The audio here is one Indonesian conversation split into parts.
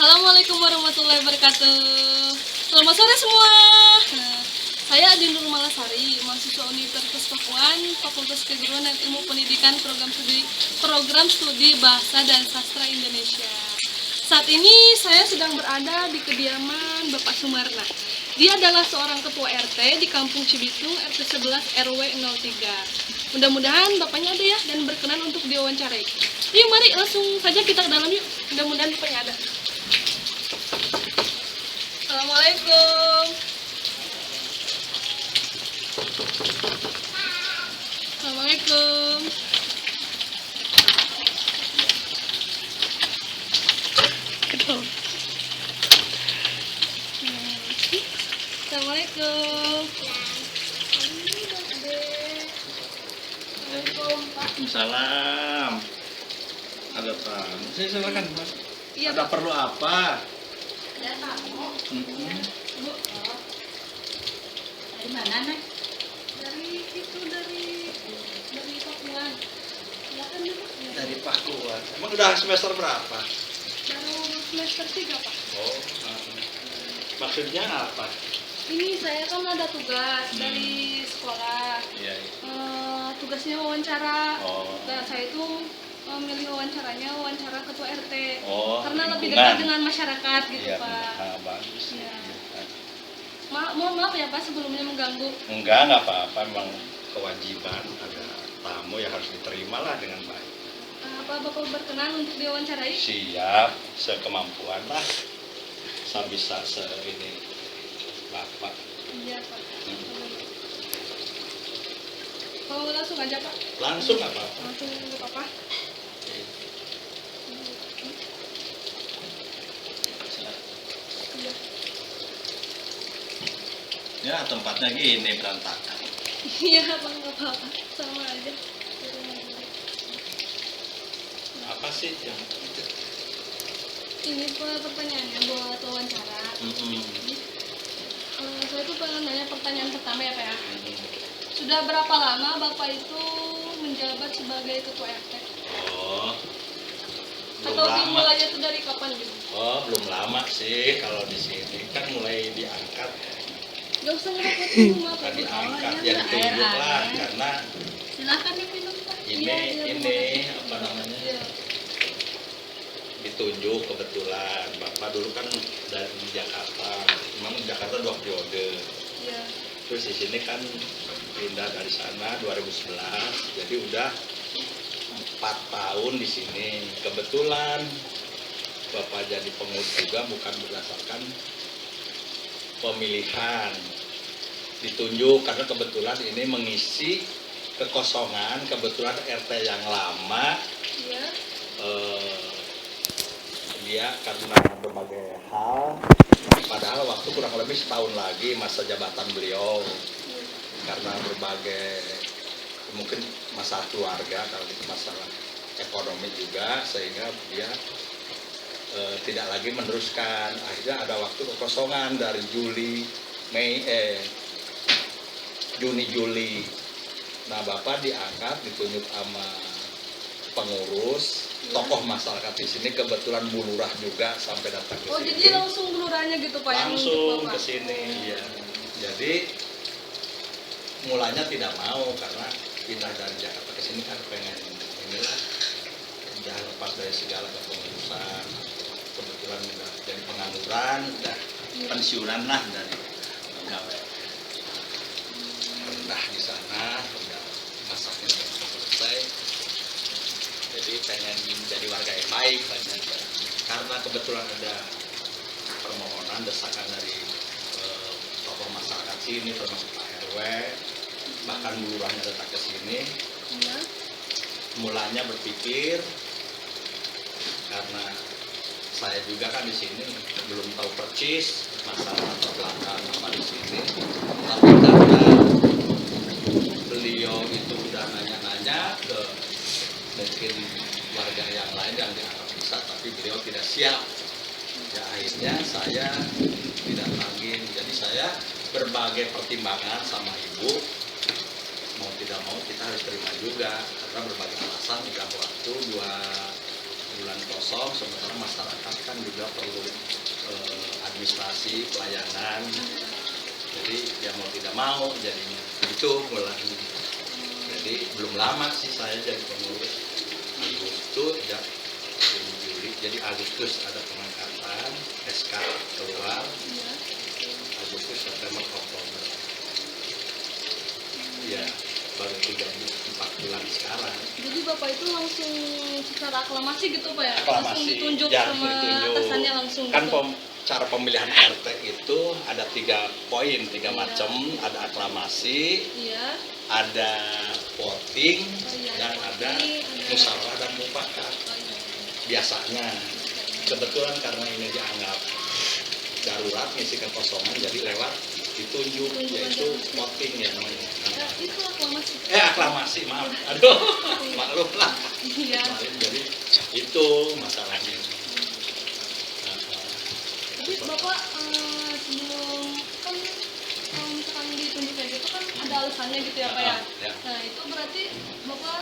Assalamualaikum warahmatullahi wabarakatuh. Selamat sore semua. Saya Adin Nur Malasari, mahasiswa Universitas Pakuan, Fakultas Keguruan dan Ilmu Pendidikan Program Studi Bahasa dan Sastra Indonesia. Saat ini saya sedang berada di kediaman Bapak Sumarna. Dia adalah seorang ketua RT di Kampung Cibitung, RT 11 RW 03. Mudah-mudahan bapaknya ada ya dan berkenan untuk diwawancarai. Yuk mari langsung saja kita ke dalam yuk. Mudah-mudahan bapaknya ada. Assalamualaikum. Assalamualaikum. Assalamualaikum. Waalaikumsalam. Ada tamu. Saya silakan, Mas. Iya, Ada Pak. perlu apa? Ada tamu. Bu, Dari mana, Nek? dari Pakuan. Silakan dulu. Dari Pakuan. Emang udah semester berapa? Baru semester 3, Pak. Oh, maksudnya apa? Ini saya kan ada tugas dari sekolah. Iya. Tugasnya wawancara. Oh. Nah, saya itu milih wawancara ketua RT. Oh, karena lebih lingkungan. dekat dengan masyarakat gitu, Iya, Pak. bagus. Iya. Mohon maaf ya, Pak, sebelumnya mengganggu. Enggak apa-apa. Memang kewajiban ada tamu yang harus diterima lah dengan baik. Apa Bapak berkenan untuk diwawancarai? Siap, sekemampuan lah. Bisa ini Bapak. Iya, Pak. Mau langsung aja, Pak. Langsung apa? Langsung ke Papa. Iya. Ya, tempatnya gini berantakan. Iya, Pak, nggak apa-apa. Sama aja. Apa sih yang Ini Pak, pertanyaannya buat wawancara. Saya tuh pengen nanya pertanyaan pertama ya, Pak ya. Sudah berapa lama Bapak itu menjabat sebagai ketua RT? Oh, belum Atau lama. dimulainya itu dari kapan gitu? Oh, belum lama sih. Kalau di sini kan mulai diangkat, Gak usah ngerokok dulu, Mak. bukan diangkat, Oh, ya iya, ditunjuk air lah. ada. Karena Silakan diminum, Pak. ini Iya, apa namanya? Iya. Ditunjuk kebetulan. Bapak dulu kan dari Jakarta. Memang di Jakarta 2 periode. Iya. Terus di sini kan pindah dari sana 2011. Jadi udah 4 tahun di sini. Kebetulan Bapak jadi pengurus juga bukan berdasarkan pemilihan, ditunjuk karena kebetulan ini mengisi kekosongan. Kebetulan RT yang lama Iya. dia karena berbagai hal, padahal waktu kurang lebih setahun lagi masa jabatan beliau, karena berbagai mungkin masalah keluarga, kalau itu masalah ekonomi juga, sehingga dia tidak lagi meneruskan. Akhirnya ada waktu kekosongan dari Juni Juli. Nah, Bapak diangkat, ditunjuk sama pengurus, tokoh masyarakat di sini, kebetulan Bu Lurah juga sampai datang ke Oh, sini. jadi langsung kelurahannya gitu, Pak? yang Langsung nunjuk Bapak? ke sini, ya. Jadi mulanya tidak mau karena pindah dari Jakarta ke sini kan pengen inilah, jangan lepas dari segala kepengurusan. Kebetulan udah jadi pengangguran, udah pensiunan lah dari pegawai rendah di sana, udah masaknya udah selesai. Jadi pengen jadi warga yang baik banyak. Karena kebetulan ada permohonan desakan dari tokoh masyarakat sini, termasuk Pak RW, bahkan lurahnya datang ke sini. Iya. Mulanya berpikir, karena saya juga kan di sini belum tahu persis masalah latar belakang apa di sini, tapi karena beliau itu udah nanya-nanya ke mungkin warga yang lain yang dianggap bisa, tapi beliau tidak siap. Ya akhirnya saya tidak lagi. Jadi saya berbagai pertimbangan sama ibu, mau tidak mau kita harus terima juga karena berbagai alasan. Jika waktu 2 bulan kosong, sementara masyarakat kan juga juga perlu administrasi pelayanan. Jadi ya mau tidak mau jadinya itu mulai. Jadi belum lama sih saya jadi pengurus. Agustus ya Juli. Jadi Agustus ada pengangkatan, SK keluar. Agustus, September, Oktober. Ya baru 4 bulan sekarang. Jadi Bapak itu langsung secara aklamasi gitu Pak ya? Aklamasi. Langsung ditunjuk Ya, sama ditunjuk. atasannya langsung Kan gitu? cara pemilihan RT itu ada 3 poin, 3 macam. Ada aklamasi, Iya. ada voting, Oh, iya. dan ada musyawarah dan mufakat. Oh, iya. Biasanya kebetulan karena ini dianggap darurat ngisi kekosongan, jadi lewat ditunjuk, yaitu voting ya namanya. Ya, itu aklamasi. Aklamasi, maaf, aduh, maklum lah. Iya. Jadi itu masalahnya. Tapi Bapak sebelum kan kalau misalkan ditunjuk kayak gitu kan ada alasannya gitu ya Pak ya? Ya. Nah itu berarti Bapak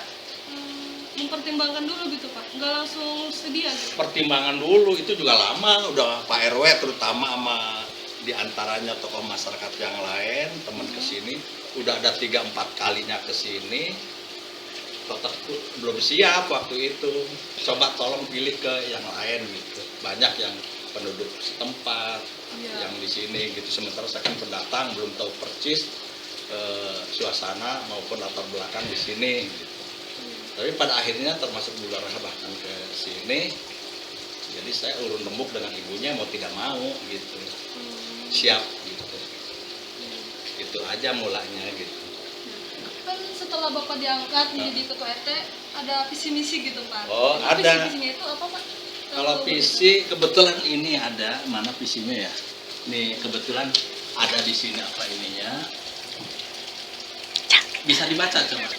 mempertimbangkan dulu gitu Pak? Nggak langsung sedia gitu? Pertimbangan dulu itu juga lama, udah Pak RW terutama sama diantaranya tokoh masyarakat yang lain, teman kesini, udah ada 3-4 kalinya kesini, tetap belum siap waktu itu. Coba tolong pilih ke yang lain gitu. Banyak yang penduduk setempat, Iya. yang di sini gitu. Sementara saya kan pendatang, belum tahu persis suasana maupun latar belakang di sini. Gitu. Tapi pada akhirnya termasuk Bu Lurah bahkan ke sini, jadi saya urun rembuk dengan ibunya mau tidak mau gitu, siap gitu. Itu aja mulanya gitu. Kan setelah Bapak diangkat menjadi ketua RT ada visi misi gitu Pak? Oh, Itu ada. Visi misinya itu apa Pak? Kalau visi kebetulan ini ada, mana visinya ya? Nih kebetulan ada di sini apa ininya? Bisa dibaca coba.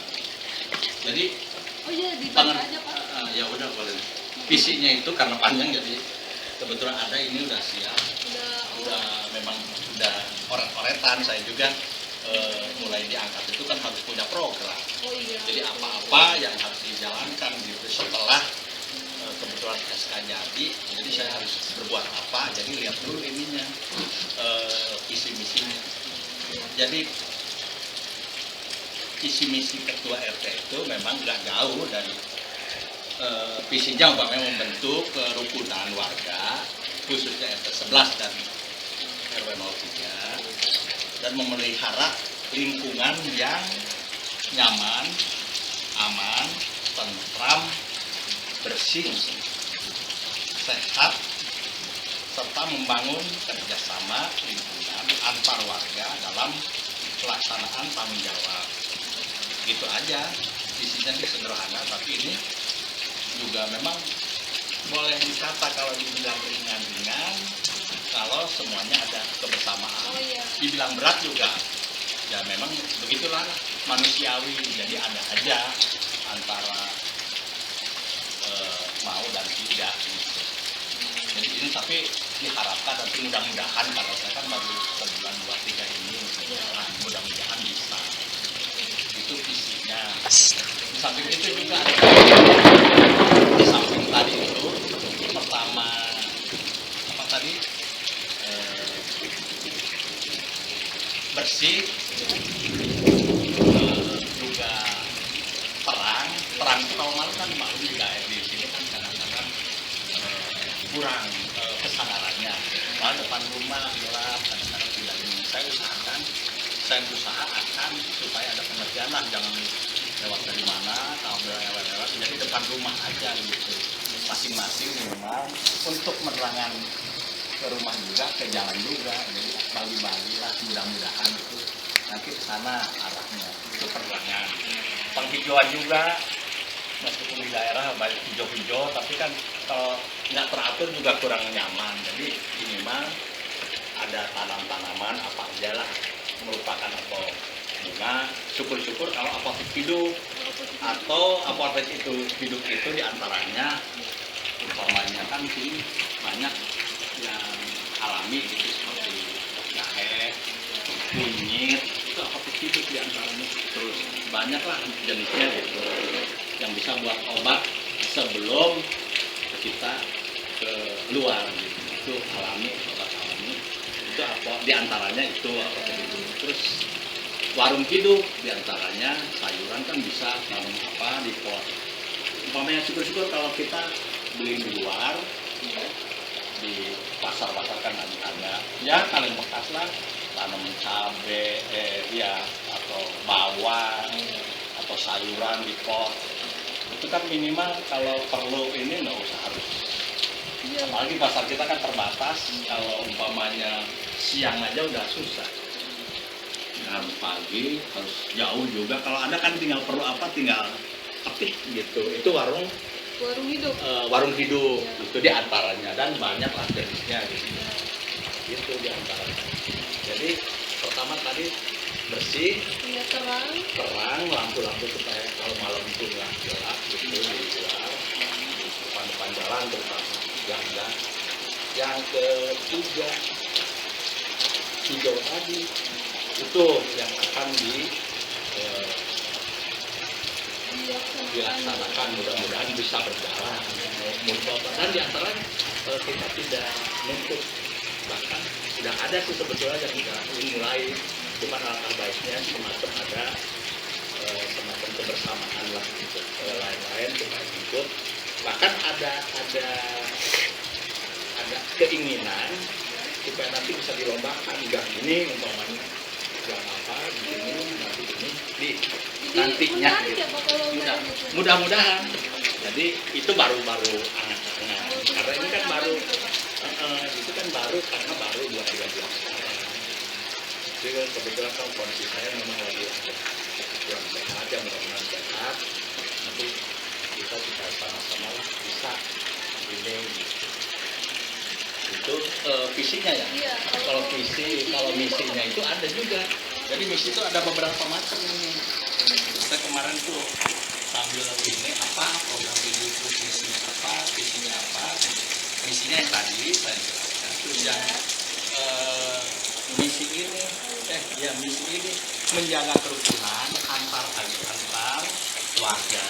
Jadi Oh iya dibaca aja Pak. Ya udah boleh. Visinya itu karena panjang jadi kebetulan ada ini udah siap. Udah memang udah oret-oretan. Saya juga mulai diangkat itu kan harus punya program. Oh iya. Jadi apa-apa yang harus dijalankan gitu setelah kebetulan SK jadi saya harus berbuat apa, jadi lihat dulu ininya visi misinya. Jadi visi misi ketua RT itu memang nggak jauh dari visinya umpamanya membentuk kerukunan warga khususnya RT 11 dan RW 03 dan memelihara lingkungan yang nyaman, aman, tentram, bersih, sehat, serta membangun kerjasama lingkungan antar warga dalam pelaksanaan tanggung jawab. Gitu aja, isinya sederhana, tapi ini juga memang boleh dikata kalau dibilang ringan-ringan, kalau semuanya ada kebersamaan. Oh, iya. Dibilang berat juga, ya memang begitulah manusiawi, jadi ada aja antara mau dan tidak gitu. Jadi ini tapi diharapkan nanti mudah-mudahan kalau saya kan baru sebulan 2-3 ini mudah-mudahan bisa. Itu visinya. Di samping itu juga ada di samping tadi itu pertama apa tadi bersih juga terang itu kalau malam kan malam juga di sini kan kadang-kadang kurang kesadarannya. Malah depan rumah gelap kadang-kadang tidak ini. Saya usahakan supaya ada pengertian lah, jangan lewat dari mana, kalau lewat jadi depan rumah aja gitu. Masing-masing minimal untuk menerangan ke rumah juga, ke jalan juga. Jadi bagi-bagi lah, mudah-mudahan itu nanti ke sana arahnya. Itu penerangan. Penghijauan juga, meskipun di daerah banyak hijau-hijau, tapi kan kalau nggak teratur juga kurang nyaman. Jadi minimal ada tanam-tanaman apa aja lah, merupakan apa bunga, syukur-syukur kalau apotek hidup atau apotek itu hidup itu diantaranya umpamanya kan sini banyak yang alami gitu seperti jahe, kunyit, itu apotek hidup diantaranya. Terus banyaklah jenisnya gitu yang bisa buat obat sebelum kita ke luar gitu. itu alami, obat alami itu apa diantaranya itu apa itu. Terus warung hidup diantaranya sayuran kan bisa tanam apa di pot. Umpamanya syukur-syukur kalau kita beli di luar di pasar-pasar kan ada ya kalian bekas lah tanam cabe ya atau bawang atau sayuran di pot itu kan minimal kalau perlu ini nggak usah harus apalagi pasar kita kan terbatas kalau umpamanya siang aja udah susah dan pagi harus jauh juga kalau ada kan tinggal perlu apa tinggal ketik gitu itu warung hidup. Warung hidup itu diantaranya dan banyak lah jenisnya gitu. Itu diantaranya. Jadi pertama tadi bersih, Iya, terang. lampu-lampu supaya kalau malam itu nggak gelap gitu di luar, depan jalan terutama gang. Yang ketiga hijau tadi itu yang akan dilaksanakan mudah-mudahan bisa berjalan dan diantaranya kita tidak nuntut bahkan sudah ada sih sebetulnya yang sudah dimulai cuma alangkah baiknya semacam ada semacam kebersamaan lah gitu lain-lain kita ikut bahkan ada keinginan supaya nanti bisa dilombakan gang ini umpamanya gang apa begini nanti ini di nantinya gitu. Mudah-mudahan jadi itu baru angan-angan karena ini kan baru itu kan baru karena baru 2-3 bulan jadi kebetulan kan kondisi saya memang lagi kurang sehat ya mudah-mudahan sehat nanti kita juga sama-sama lah bisa ini itu visinya ya Iya, kalau misinya itu ada juga jadi misi itu ada beberapa macam ini kita kemarin tuh sambil ini apa program ini visinya apa misinya yang tadi saya jelaskan terus yang misi ini menjaga kerukunan antar warga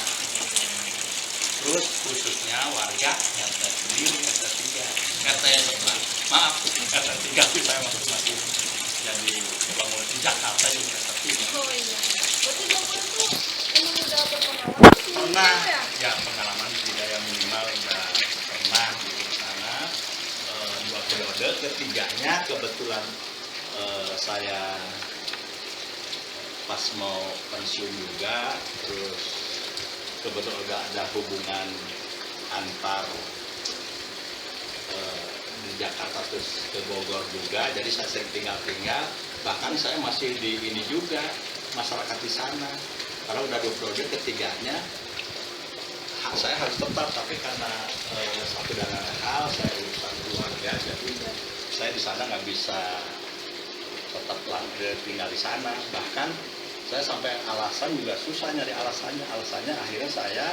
terus khususnya warga RT sendiri RT 3 RT maaf RT 3 itu saya masih jadi bangun di Jakarta juga RT 3 Oh iya. Berarti Bapak itu emang udah berpengalaman? pernah ya pengalaman budaya minimal udah pernah di sana 2 periode ketiganya kebetulan saya pas mau pensiun juga terus kebetulan ada hubungan antar di Jakarta terus ke Bogor juga jadi saya sering tinggal bahkan saya masih di ini juga masyarakat di sana karena udah 2 periode ketiganya hak saya harus tetap tapi karena satu dan lain hal saya urusan keluarga jadi saya di sana nggak bisa tetap tinggal di sana bahkan saya sampai alasan juga susah nyari alasannya akhirnya saya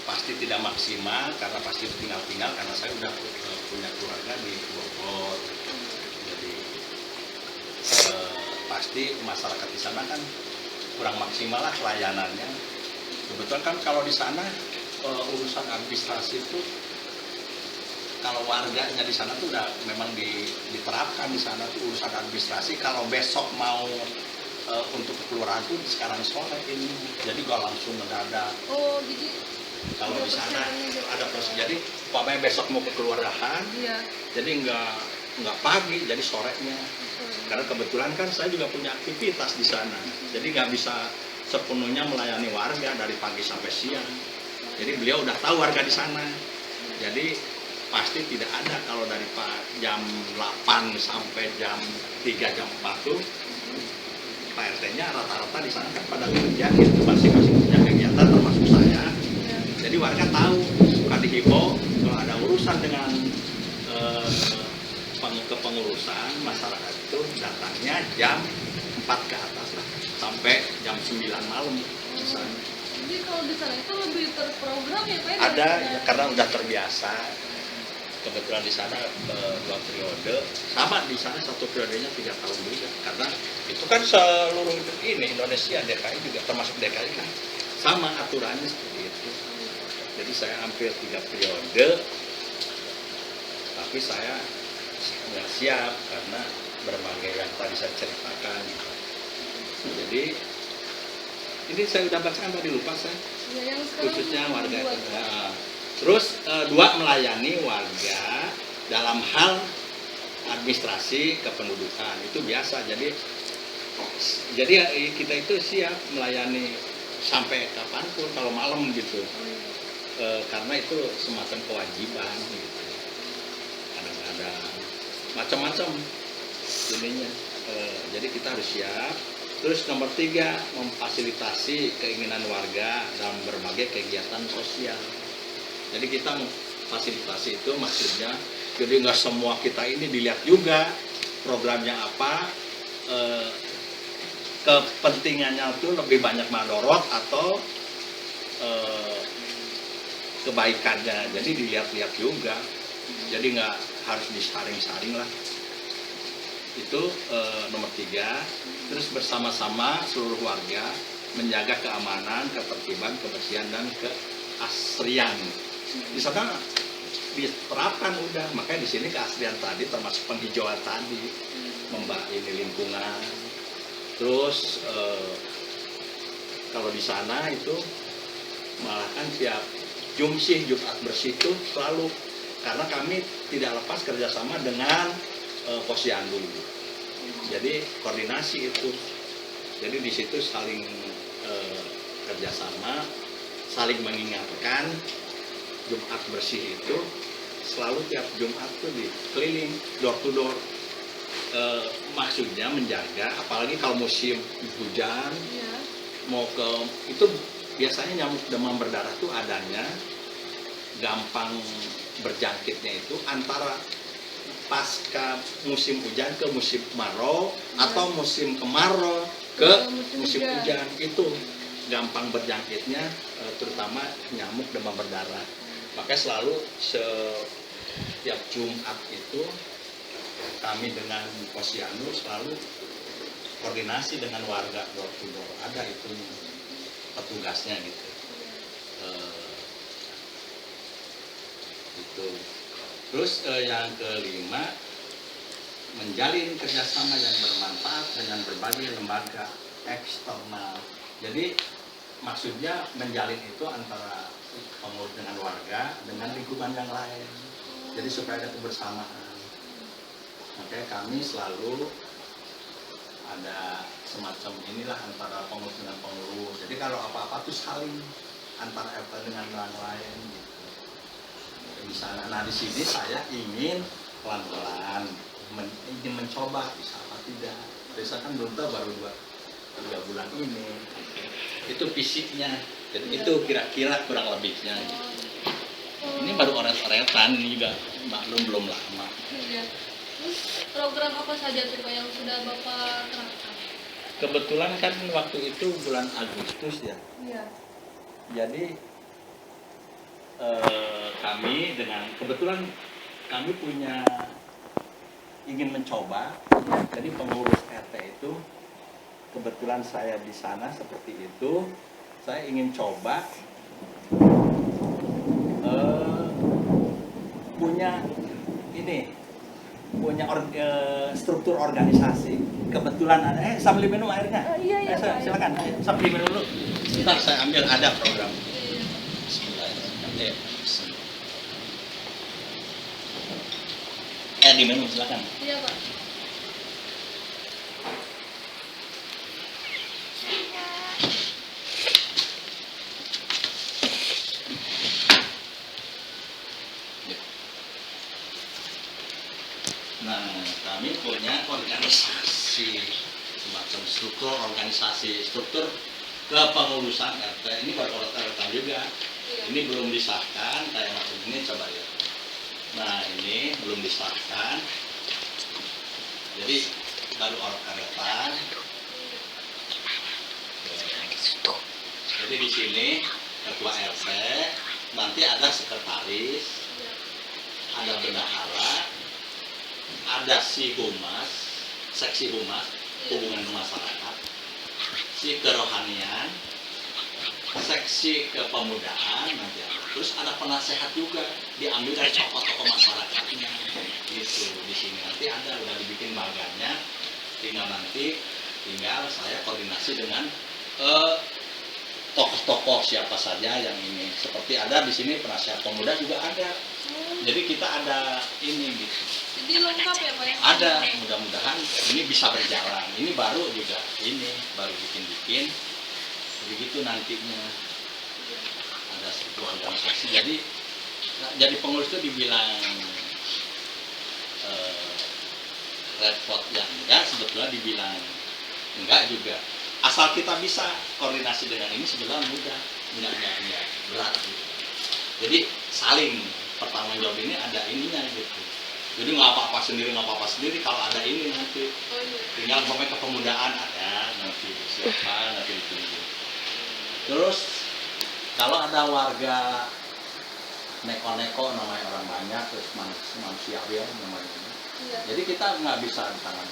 pasti tidak maksimal karena pasti tinggal karena saya udah punya keluarga di Bogor jadi pasti masyarakat di sana kan kurang maksimal lah pelayanannya kebetulan kan kalau di sana urusan administrasi itu kalau warganya di sana tuh udah memang diterapkan di sana tuh urusan administrasi kalau besok mau untuk kelurahan tuh sekarang sore ini jadi gak langsung mendadak jadi kalau di sana ada proses jadi umpamanya besok mau ke kelurahan iya. jadi nggak pagi jadi sorenya karena kebetulan kan saya juga punya aktivitas di sana jadi nggak bisa sepenuhnya melayani warga dari pagi sampai siang jadi beliau udah tahu warga di sana jadi pasti tidak ada kalau dari jam 8 sampai jam 3 jam 4 tuh Pak RT-nya rata-rata di sana kan pada kerja gitu masing-masing punya kegiatan termasuk saya jadi warga tahu suka dihimbau kalau ada urusan dengan kepengurusan masyarakat itu datangnya jam 4 ke atas lah sampai jam 9 malam misalnya. Jadi kalau di sana itu lebih terprogram ya Pak? Ada ya, karena udah terbiasa kebetulan di sana 2 periode sama di sana 1 periodenya 3 tahun juga karena itu kan seluruh ini Indonesia DKI juga termasuk DKI kan sama aturannya seperti itu Jadi saya hampir 3 periode, tapi saya nggak siap karena berbagai yang tadi saya ceritakan. Jadi ini saya udah bacakan tadi, lupa saya, Ya, yang sekarang khususnya warga buat. itu. Terus 2, melayani warga dalam hal administrasi kependudukan, itu biasa. Jadi kita itu siap melayani sampai kapanpun kalau malam gitu. Karena itu semacam kewajiban gitu. Kadang-kadang macam-macam ininya. Jadi kita harus siap. Terus nomor 3, memfasilitasi keinginan warga dalam berbagai kegiatan sosial. Jadi kita memfasilitasi itu maksudnya, jadi nggak semua kita ini dilihat juga programnya apa, kepentingannya itu lebih banyak madorot atau kebaikannya. Jadi dilihat-lihat juga. Jadi nggak harus disaring-saring lah. Itu nomor 3. Terus bersama-sama seluruh warga menjaga keamanan, ketertiban, kebersihan, dan keasrian. Di sana diterapkan udah, makanya di sini keasrian tadi termasuk penghijauan tadi, ini lingkungan. Terus kalau di sana itu malah kan tiap Jumat bersih itu selalu, karena kami tidak lepas kerjasama dengan Posyandu. Jadi koordinasi itu, jadi di situ saling kerjasama, saling mengingatkan. Jumat bersih itu selalu tiap Jumat tuh dikeliling door to door. Maksudnya menjaga, apalagi kalau musim hujan, Ya. mau ke itu biasanya nyamuk demam berdarah tuh adanya gampang berjangkitnya itu antara pasca musim hujan ke musim kemarau, atau musim kemarau ke musim hujan. Itu gampang berjangkitnya, terutama nyamuk demam berdarah. Makanya selalu setiap Jumat itu kami dengan Posyandu selalu koordinasi dengan warga door to door. Ada itu petugasnya gitu. Itu. Terus yang kelima, menjalin kerjasama yang bermanfaat dengan berbagai lembaga eksternal. Jadi maksudnya menjalin itu antara pengurus dengan warga dengan lingkungan yang lain. Jadi supaya ada kebersamaan. Makanya kami selalu ada semacam inilah antara pengurus dengan pengurus. Jadi kalau apa-apa tuh saling antara RT dengan yang lain gitu. Di sana. Nah di sini saya ingin pelan-pelan ingin mencoba bisa apa tidak. Desa kan belum tahu, baru 3 bulan ini. Itu fisiknya. Jadi itu kira-kira kurang lebihnya gitu. Ini baru oret-oretan, ini juga belum lama. Ya. Terus program apa saja tuh Pak yang sudah Bapak terapkan? Kebetulan kan waktu itu bulan Agustus ya. Iya. Jadi kami dengan kebetulan kami punya ingin mencoba. Jadi pengurus RT itu kebetulan saya di sana seperti itu. Saya ingin coba punya struktur organisasi. Kebetulan ada sambil minum airnya. Iya, Silakan. Sambil minum dulu. Ntar saya ambil, ada program. Bismillahirrahmanirrahim. Diminum, silakan. Iya Pak. Nah, kami punya organisasi, semacam struktur organisasi, struktur kepengurusan RT. Ini baru RT juga. Iya. Ini belum disahkan, kayak macam ini coba ya. Nah, ini belum disahkan. Jadi baru RT. Jadi di sini ketua RT, nanti ada sekretaris, ada bendahara, ada si humas, seksi humas, hubungan masyarakat, si kerohanian, seksi kepemudaan nanti ada. Terus ada penasehat juga diambil dari tokoh-tokoh masyarakatnya gitu di sini nanti ada udah dibikin bagannya tinggal saya koordinasi dengan tokoh-tokoh siapa saja yang ini seperti ada di sini penasehat pemuda juga ada jadi kita ada ini gitu Jadi lengkap ya Pak ya? ada mudah-mudahan ini bisa berjalan ini baru juga ini baru bikin begitu nantinya ada sebuah organisasi jadi pengurus itu dibilang repot yang enggak sebetulnya dibilang enggak juga asal kita bisa koordinasi dengan ini sebetulnya mudah enggak berat gitu. Jadi saling pertanggung jawab ini ada ininya gitu jadi nggak apa-apa sendiri kalau ada ini nanti tinggal pokoknya kepemudaan ada nanti siapa nanti ditunggu terus kalau ada warga neko-neko namanya orang banyak terus manusiawi namanya jadi kita nggak bisa tangan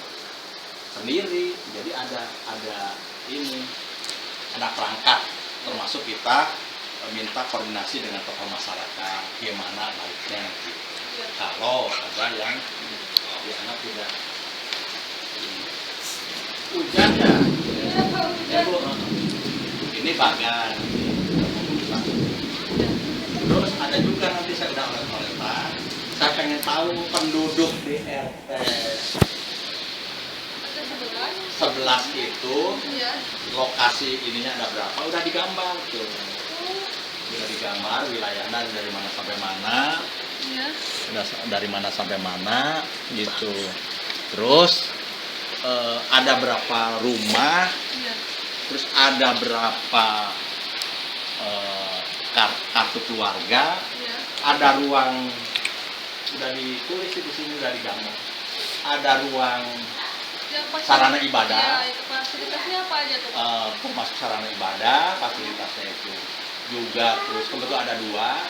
sendiri jadi ada ini ada perangkat termasuk kita minta koordinasi dengan tokoh masyarakat gimana baiknya nanti kalau ada yang dianggap tidak hujan ya Bu, ini bagan terus ada juga nanti saya udah oleh saya pengen tahu penduduk di RT 11 itu lokasi ininya ada berapa udah digambar tuh udah digambar wilayahnya dari mana sampai mana dari mana sampai mana gitu terus ada berapa rumah terus ada berapa kartu keluarga ada ruang udah ditulis di sini udah digambar ada ruang sarana ibadah fasilitasnya apa aja tuh? Termasuk sarana ibadah fasilitasnya itu juga terus kebetulan ada dua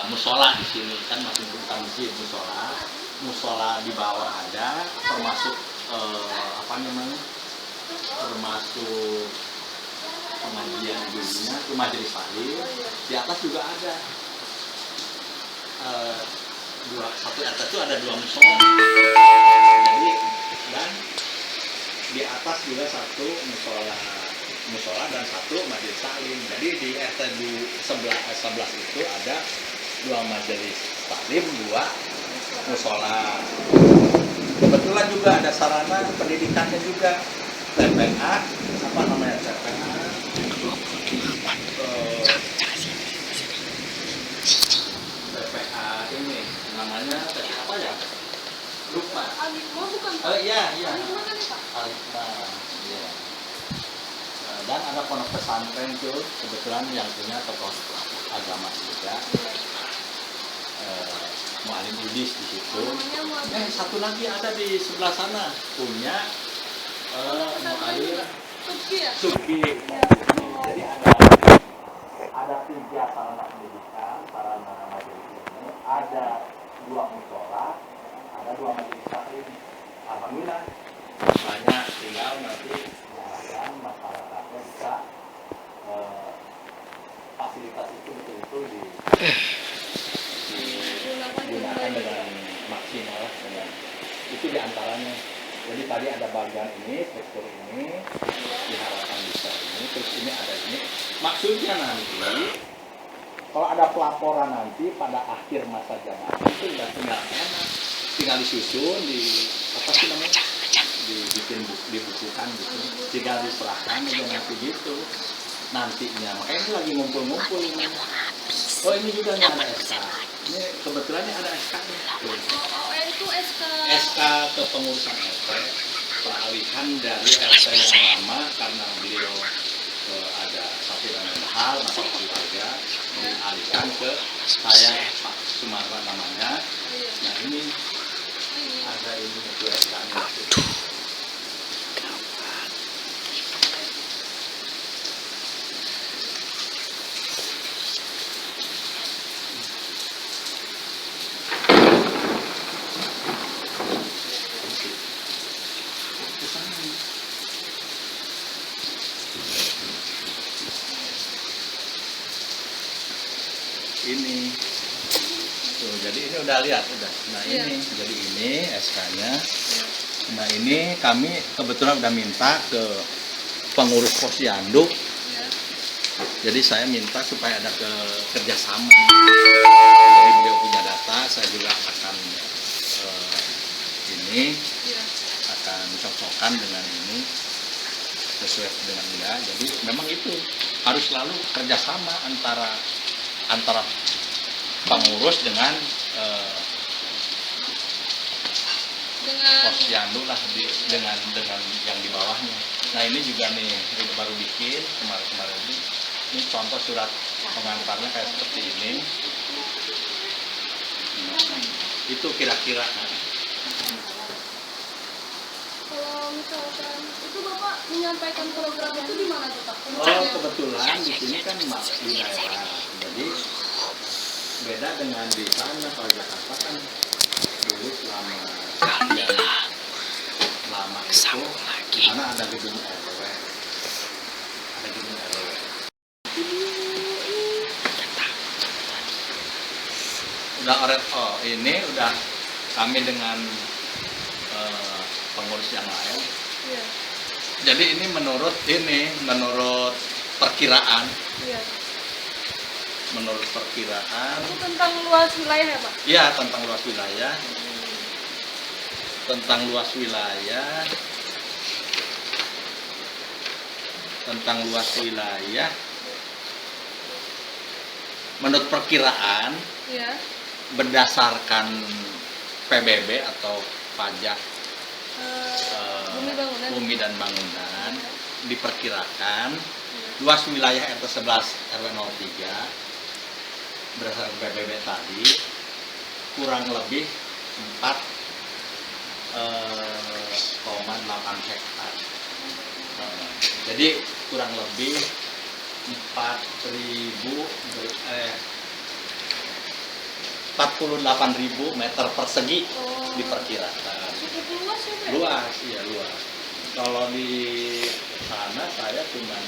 musola di sini kan masih bukan masjid musola di bawah ada termasuk termasuk pengajian dulunya itu majelis taklim di atas juga ada satu RT itu ada 2 musola jadi dan di atas juga satu musola dan satu majelis taklim jadi di RT 11 itu ada 2 majelis taklim 2 musola kebetulan juga ada sarana pendidikannya juga TPA apa namanya TPA TPA ini namanya apa ya lupa bukan iya Alimah kan Pak? iya dan ada pondok pesantren tuh kebetulan yang punya tokoh agama juga Mu'alim Idis di situ satu lagi ada di sebelah sana punya Mu'alim Subki jadi ada 3 sarana pendidikan sarana majelis ini ada 2 musola ada 2 majelis taklim alhamdulillah banyak tinggal nanti diharapkan masyarakatnya bisa fasilitas itu betul-betul digunakan dengan maksimal dengan itu diantaranya jadi tadi ada bagian ini struktur ini diharapkan bisa ini terus ini ada ini maksudnya nanti kalau ada pelaporan nanti pada akhir masa jabatan itu udah tinggal disusun di apa sih namanya dibukukan gitu tinggal diserahkan udah nanti gitu nantinya makanya itu lagi ngumpul ini oh ini juga nih ada SK ini kebetulan ini ada SK nih itu SK kepengurusan RT peralihan dari RT yang lama karena beliau ada satu dan lain hal masalah keluarga dialihkan ke saya Pak Sumarna namanya nah ini ada ini itu SK nya ini. Tuh, jadi ini udah lihat udah. Nah Iya. ini, jadi ini SK-nya. Nah ini kami kebetulan udah minta ke pengurus posyandu. Ya. Jadi saya minta supaya ada kerjasama. Jadi beliau punya data, saya juga akan ini Ya. akan cocokkan dengan ini sesuai dengan dia. Jadi memang itu harus selalu kerjasama antara pengurus dengan posyandu lah dengan yang di bawahnya. Nah ini juga nih ini baru bikin kemarin ini. Ini contoh surat pengantarnya kayak seperti ini. Itu kira-kira. Kalau misalkan itu Bapak menyampaikan program itu di mana tuh Pak? Oh kebetulan di sini kan di daerah. Jadi beda dengan di sana. Kalau Jakarta kan dulu selama sekian lama itu karena ada gedung RW. Udah ini udah kami dengan pengurus yang lain. Iya. Jadi ini menurut perkiraan. Iya. Menurut perkiraan. Itu tentang luas wilayah ya Pak? Iya, tentang luas wilayah. Tentang luas wilayah. Menurut perkiraan Iya. berdasarkan PBB atau pajak Bumi bangunan. bumi dan bangunan diperkirakan luas wilayah RT 11 RW 03 berdasarkan PBB tadi kurang lebih 4,8 hektar. Jadi kurang lebih 48.000 meter persegi diperkirakan. Cukup luas ya Pak? Luas, iya luas. Kalau di sana saya cuma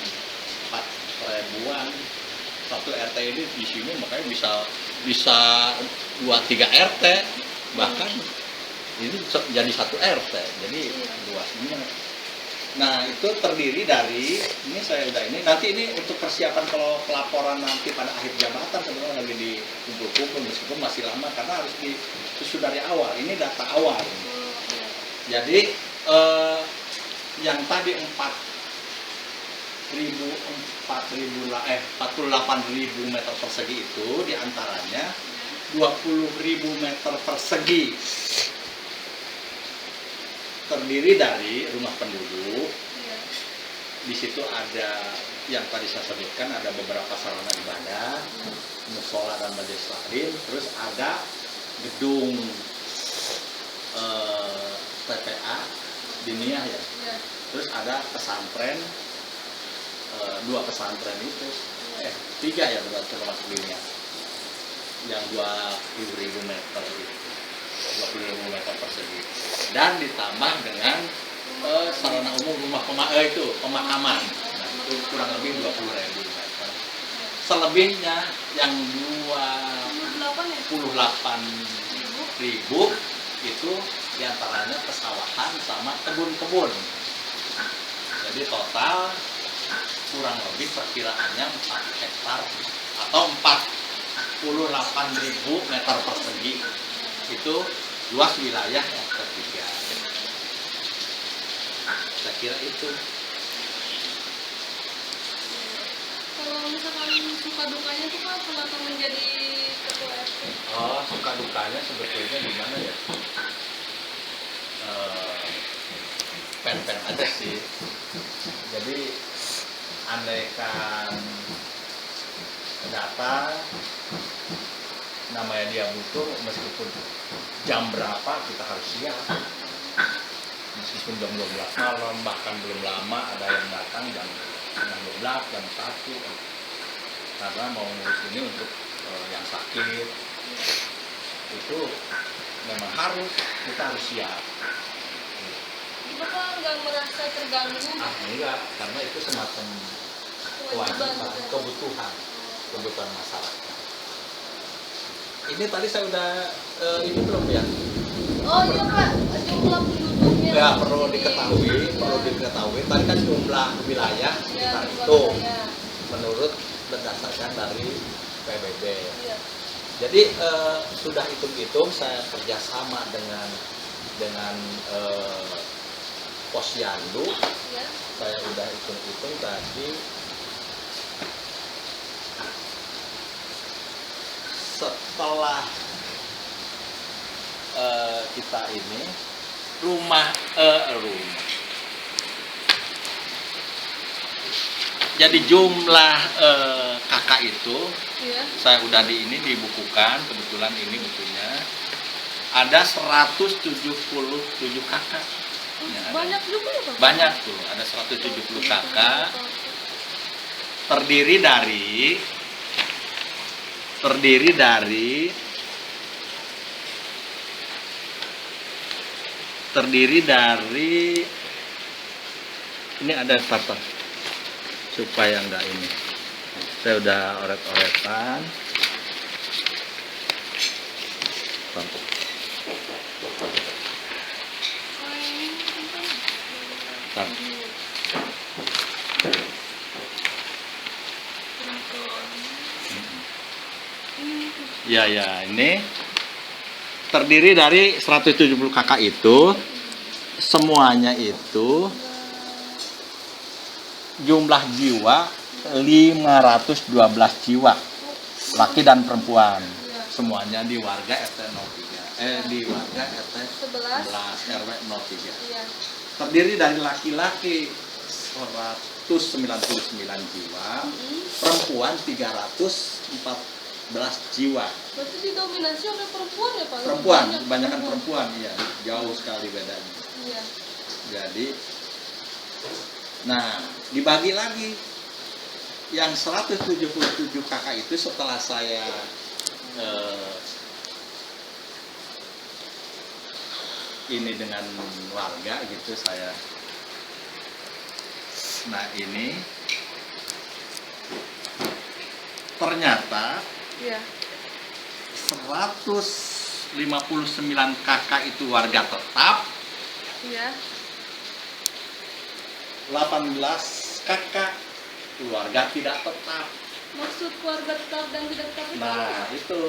4.000-an. Satu RT ini di sini makanya bisa 2-3 RT, bahkan ini jadi satu RT. Jadi luasnya. Nah itu terdiri dari ini saya udah ini nanti ini untuk persiapan kalau pelaporan nanti pada akhir jabatan sebenarnya lagi dikumpul-kumpul meskipun masih lama karena harus disusun dari awal. Ini data awal. Jadi yang tadi 48.000 meter persegi itu diantaranya 20.000 meter persegi terdiri dari rumah penduduk. Di situ ada yang tadi saya sebutkan, ada beberapa sarana ibadah, musola dan majelis taklim, terus ada gedung TPA diniyah ya. Terus ada pesantren, 2 pesantren itu, 3 ya berarti termasuk diniyah, yang 20.000 meter itu. 20.000 meter persegi dan ditambah dengan sarana umum rumah pemakaman. Nah, itu kurang lebih 20.000 meter. Selebihnya yang 28.000 itu diantaranya pesawahan sama kebun-kebun. Jadi total kurang lebih perkiraannya 4 hektar atau 48.000 meter persegi. Itu luas wilayah yang ketiga. Saya kira itu. Kalau misalkan suka dukanya tuh Pak kenapa menjadi ketua RT? Oh, suka dukanya sebetulnya gimana ya? Pen-pen aja sih. Jadi andaikan data namanya dia butuh, meskipun jam berapa kita harus siap, meskipun jam 12 malam, bahkan belum lama ada yang datang jam 12, jam 1 karena mau ngurus ini untuk yang sakit. Itu memang kita harus siap. Bapak nggak merasa terganggu? Enggak, karena itu semacam kewajiban, kebutuhan masyarakat. ini tadi saya udah ini belum ya? Oh iya Pak, jumlah penduduknya. Ya perlu diketahui. Tadi kan jumlah wilayah Ya, sekitar jumlah itu wilayah. menurut berdasarkan dari PBB. Iya. Jadi sudah hitung-hitung saya kerjasama dengan Posyandu. Iya. Saya udah hitung-hitung tadi setelah kita ini rumah. Jadi jumlah kakak itu Iya. saya udah dibukukan, kebetulan ini bukunya ada 177 kakak. Ya, ada. Banyak juga ya Pak? Banyak tuh, ada 170 kakak terdiri dari ini ada starter supaya enggak ini. Saya udah oret-oretan. Ya, ini terdiri dari 170 kakak itu, semuanya itu jumlah jiwa 512 jiwa, laki dan perempuan, semuanya di warga RT 03, di warga RT 11 RW 03. Iya. Terdiri dari laki-laki 199 jiwa, perempuan 314 jiwa. Berarti didominasi oleh perempuan ya Pak? Perempuan, kebanyakan perempuan, iya, jauh sekali bedanya. Iya. Jadi, nah dibagi lagi yang 177 kakak itu setelah saya ini dengan warga gitu saya. Nah ini ternyata Iya. 159 kakak itu warga tetap, Iya. 18 kakak keluarga tidak tetap. Maksud keluarga tetap dan tidak tetap itu? Nah itu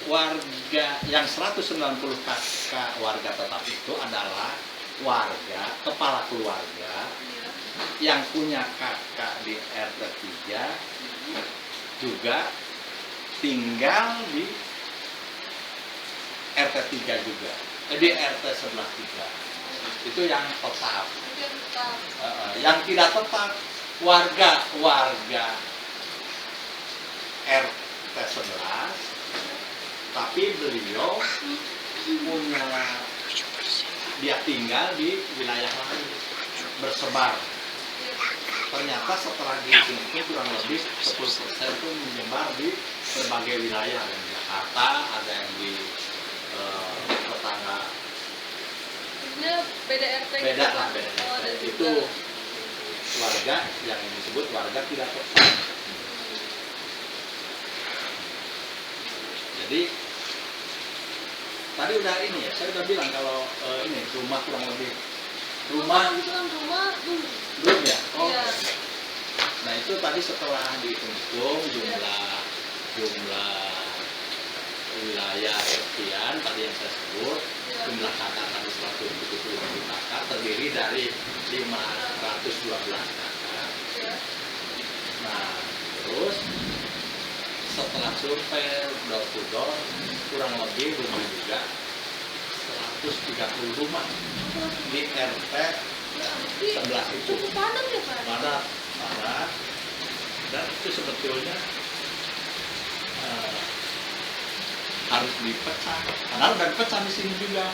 warga yang 190 kakak warga tetap itu adalah warga kepala keluarga Iya. yang punya kakak di RT 3 juga tinggal di RT 3 juga, di RT sebelah 3. Itu yang tetap. Itu yang tetap. Yang tidak tetap warga RT 11, tapi beliau punya, dia tinggal di wilayah lain, bersebar. Ternyata setelah dihitung itu kurang lebih 10% itu menyebar di berbagai wilayah, ada yang di Jakarta, ada yang di tetangga. Maksudnya beda RT gitu, Beda Pak? lah, beda Oh, ada RT. juga. Itu warga yang disebut warga tidak tetap. Jadi tadi udah ini ya, saya udah bilang kalau ini rumah kurang lebih rumah Bilang rumah belum ya. Oh, Iya. nah itu tadi setelah dihitung jumlah wilayah sekian tadi yang saya sebut, Iya. jumlah kakak tadi 170 kakak terdiri dari 512 kakak. Iya. Nah terus setelah survei door to door kurang lebih juga 130 rumah di RT 11 itu. Cukup padat ya Pak? Padat, dan itu sebetulnya harus dipecah. Padahal udah dipecah di sini juga.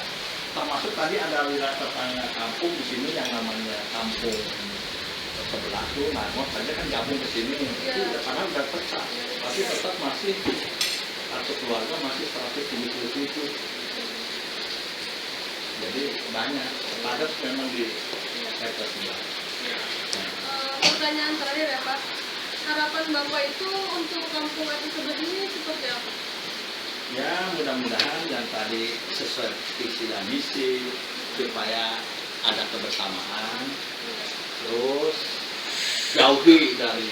Termasuk tadi ada wilayah tetangga kampung di sini yang namanya kampung sebelah tuh, nah saja kan gabung ke sini. Itu udah padahal udah pecah, tapi tetap masih satu keluarga masih 177. Jadi banyak, padat memang di RT 11. Pertanyaan terakhir ya Pak, harapan Bapak itu untuk kampung RT 11 ini seperti apa? Ya mudah-mudahan yang tadi sesuai visi dan misi supaya ada kebersamaan, terus jauhi dari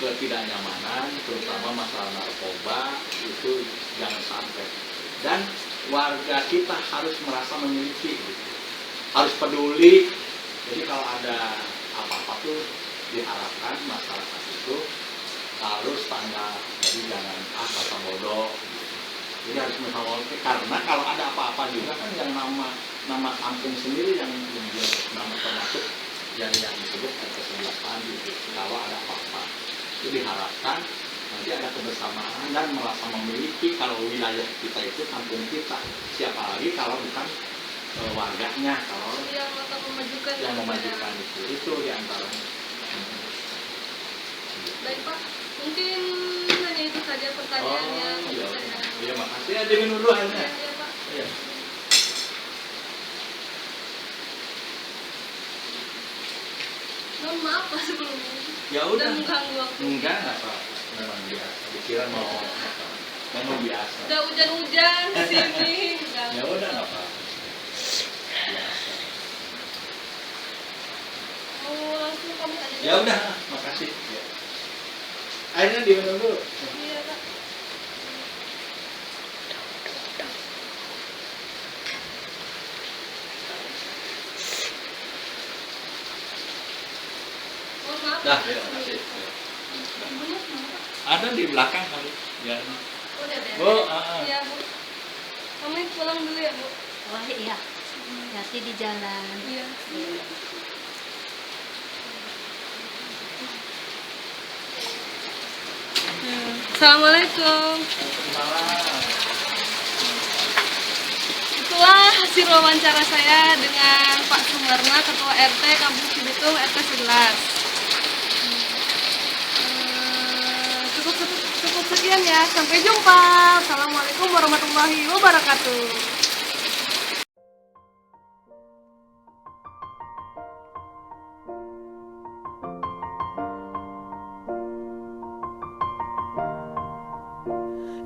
ketidaknyamanan, terutama masalah narkoba itu jangan sampai. Dan warga kita harus merasa memiliki, gitu. Harus peduli. Jadi kalau ada apa-apa tuh diharapkan masyarakat itu harus tanggap. Jadi jangan kata bodoh. Jadi harus menghormati, karena kalau ada apa-apa juga kan yang nama kampung sendiri yang nama termasuk yang disebut RT 11 gitu. Kalau ada apa-apa itu diharapkan nanti ada kebersamaan dan merasa memiliki. Kalau wilayah kita itu kampung kita, siapa lagi kalau bukan warganya, kalau yang akan memajukan yang memajukan itu diantaranya. Baik Pak, mungkin hanya itu saja pertanyaannya. Iya, iya, makasih ya, diminum dulu airnya. Iya Pak. Iya. Mohon maaf Pak sebelumnya. Ya udah. Udah mengganggu waktu. Enggak apa, memang biasa. Dikira mau apa? Memang biasa. Udah hujan-hujan di sini. Ya udah nggak apa. Biasa. Mau langsung kamu aja. Ya udah, makasih. Ya. Airnya diminum dulu. Iya Pak. Mohon maaf. Dah, ya, makasih. Ibunya kemana Pak? Ada di belakang kali. Ya. Udah beres. Bu, Iya Bu. Kami pulang dulu ya Bu. Oh iya, hati di jalan. Iya. Assalamualaikum. Itulah hasil wawancara saya dengan Pak Sumarna, Ketua RT Kampung Cibitung RT 11. Cukup sekian ya. Sampai jumpa. Assalamualaikum warahmatullahi wabarakatuh.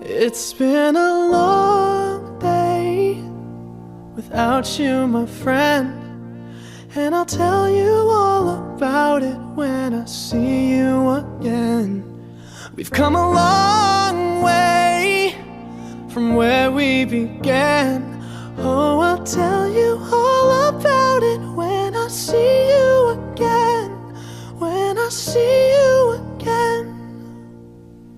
It's been a long day without you, my friend, and I'll tell you all about it when I see you again. We've come a long way from where we began. Oh, I'll tell you all about it when I see you again. When I see